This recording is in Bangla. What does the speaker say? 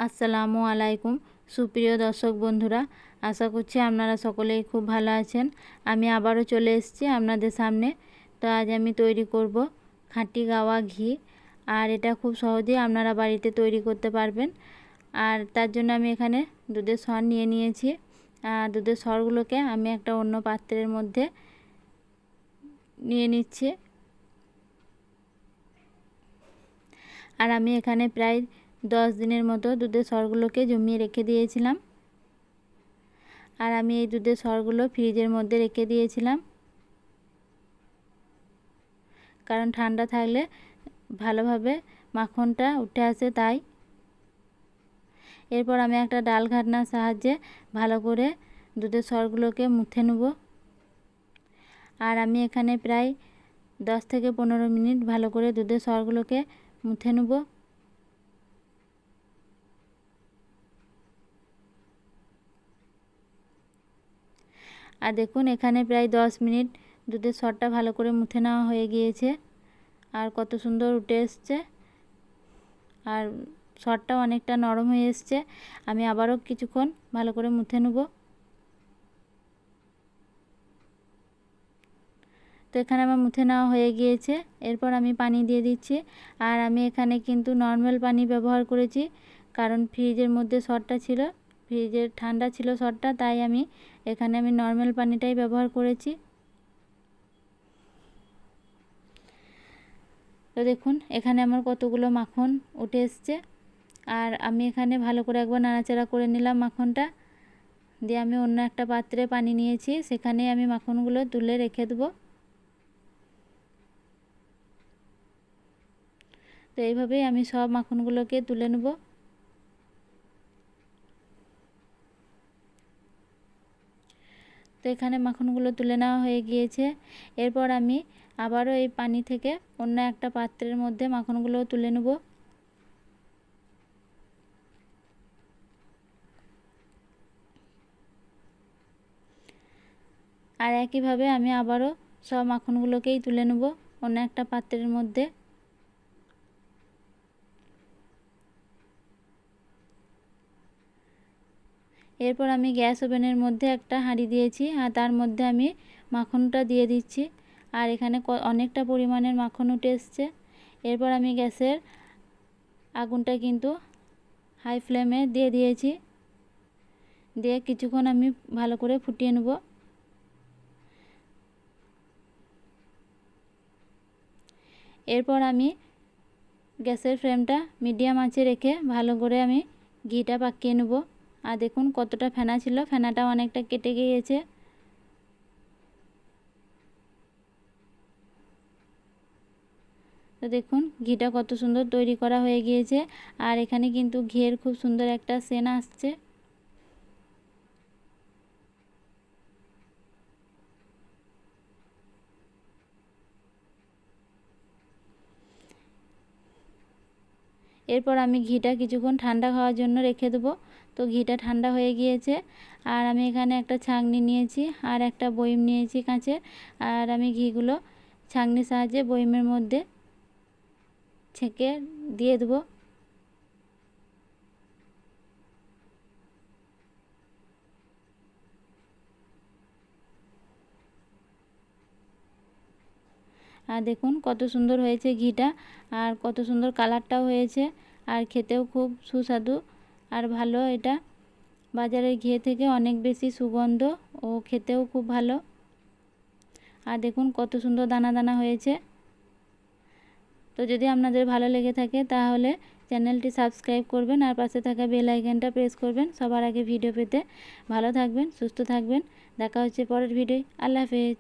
আসসালামু আলাইকুম সুপ্রিয় দর্শক বন্ধুরা, আশা করছি আপনারা সকলেই খুব ভালো আছেন। আমি আবারও চলে এসেছি আপনাদের সামনে। তো আজ আমি তৈরি করব খাঁটি গাওয়া ঘি, আর এটা খুব সহজেই আপনারা বাড়িতে তৈরি করতে পারবেন। আর তার জন্য আমি এখানে দুধের সর নিয়ে নিয়েছি। দুধের সরগুলোকে আমি একটা অন্য পাত্রের মধ্যে নিয়ে নিচ্ছি। আর আমি এখানে প্রায় 10 দিনের মতো দুধের সরগুলোকে জমিয়ে রেখে দিয়েছিলাম। আর আমি এই দুধের সরগুলো ফ্রিজের মধ্যে রেখে দিয়েছিলাম, কারণ ঠান্ডা থাকলে ভালোভাবে মাখনটা উঠে আসে তাই। এরপর আমি একটা ডাল ঘাটনার সাহায্যে ভালো করে দুধের সরগুলোকে মুথে নেব। আর আমি এখানে প্রায় 10 থেকে 15 মিনিট ভালো করে দুধের সরগুলোকে মুথে নেব। আর দেখুন এখানে প্রায় 10 মিনিট দুধের সরটা ভালো করে মুথে নেওয়া হয়ে গিয়েছে। আর কত সুন্দর উঠে এসছে, আর সরটাও অনেকটা নরম হয়ে এসছে। আমি আবারও কিছুক্ষণ ভালো করে মুথে নেব। তো এখানে আমার মুথে নেওয়া হয়ে গিয়েছে। এরপর আমি পানি দিয়ে দিচ্ছি। আর আমি এখানে কিন্তু নর্মাল পানি ব্যবহার করেছি, কারণ ফ্রিজের মধ্যে সরটা ছিল, ফ্রিজের ঠান্ডা ছিল সরটা, তাই আমি এখানে নর্মাল পানিটাই ব্যবহার করেছি। তো দেখুন এখানে আমার কতগুলো মাখন উঠে এসছে। আর আমি এখানে ভালো করে একবার নাড়াচাড়া করে নিলাম মাখনটা দিয়ে। আমি অন্য একটা পাত্রে পানি নিয়েছি, সেখানে আমি মাখনগুলো তুলে রেখে দেবো। তো এইভাবেই আমি সব মাখনগুলোকে তুলে নেব। তো এখানে মাখনগুলো তুলে নেওয়া হয়ে গিয়েছে। এরপর আমি আবারও এই পানি থেকে অন্য একটা পাত্রের মধ্যে মাখনগুলো তুলে নেব। আর একইভাবে আমি আবারও সব মাখনগুলোকেই তুলে নেব অন্য একটা পাত্রের মধ্যে। এরপর আমি গ্যাস ওভেনের মধ্যে একটা হাঁড়ি দিয়েছি, আর তার মধ্যে আমি মাখনটা দিয়ে দিচ্ছি। আর এখানে অনেকটা পরিমাণের মাখন উঠে এসছে। এরপর আমি গ্যাসের আগুনটা কিন্তু হাই ফ্লেমে দিয়ে দিয়েছি, দিয়ে কিছুক্ষণ আমি ভালো করে ফুটিয়ে নেব। এরপর আমি গ্যাসের ফ্লেমটা মিডিয়াম আঁচে রেখে ভালো করে আমি ঘিটা পাকিয়ে নেব। আর দেখুন কতটা ফেনা ছিল, ফেনাটাও অনেকটা কেটে গিয়েছে। তো দেখুন ঘিটা কত সুন্দর তৈরি করা হয়ে গিয়েছে। আর এখানে কিন্তু ঘিয়ের খুব সুন্দর একটা সেন্ট আসছে। এরপর আমি ঘিটা কিছুক্ষণ ঠান্ডা হওয়ার জন্য রেখে দেবো। তো ঘিটা ঠান্ডা হয়ে গিয়েছে। আর আমি এখানে একটা ছাঁকনি নিয়েছি আর একটা বয়ম নিয়েছি কাঁচের। আর আমি ঘিগুলো ছাঁকনির সাহায্যে বয়মের মধ্যে ছেঁকে দিয়ে দেবো। আর দেখুন কত সুন্দর হয়েছে ঘিটা, আর কত সুন্দর কালারটাও হয়েছে, আর খেতেও খুব সুস্বাদু আর ভালো। এটা বাজারের ঘি থেকে অনেক বেশি সুগন্ধ ও খেতেও খুব ভালো। আর দেখুন কত সুন্দর দানা দানা হয়েছে। তো যদি আপনাদের ভালো লেগে থাকে তাহলে চ্যানেলটি সাবস্ক্রাইব করবেন, আর পাশে থাকা বেল আইকনটা প্রেস করবেন সবার আগে ভিডিও পেতে। ভালো থাকবেন, সুস্থ থাকবেন। দেখা হচ্ছে পরের ভিডিওয়। আল্লাহ হাফেজ।